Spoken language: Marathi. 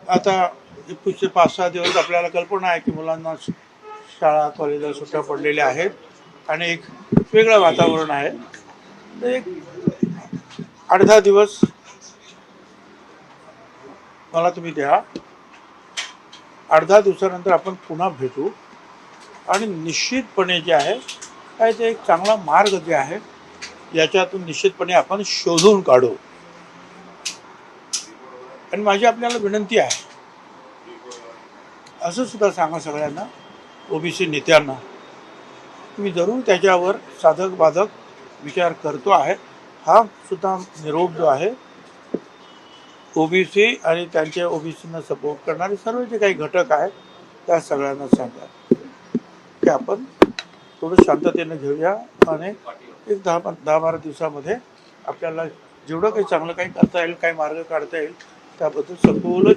आता पुढचे 5-6 दिवस आपल्याला कल्पना आहे की मुलांना शाळा कॉलेजला सुट्ट्या पडलेल्या आहेत आणि एक वेगळं वातावरण आहे. तर एक 8-10 दिवस मला तुम्ही द्या. 8-10 दिवसानंतर आपण पुन्हा भेटू आणि निश्चितपणे जे आहे काय ते एक चांगला मार्ग जे आहे याच्यातून निश्चितपणे आपण शोधून काढू. आणि माझी आपल्याला विनंती आहे, असं सुद्धा सांगा सगळ्यांना, ओबीसी नेत्यांना, मी जरूर त्याच्यावर साधक बाधक विचार करतो आहे. हा सुद्धा निरोप जो आहे ओबीसी आणि त्यांच्या ओबीसीना सपोर्ट करणारे सर्व जे काही घटक आहेत त्या सगळ्यांना सांगा की आपण थोडं शांततेनं घेऊया आणि एक 10-12 दिवसामध्ये आपल्याला जेवढं काही चांगलं काही करता येईल, काही मार्ग काढता येईल त्याबद्दल सखोल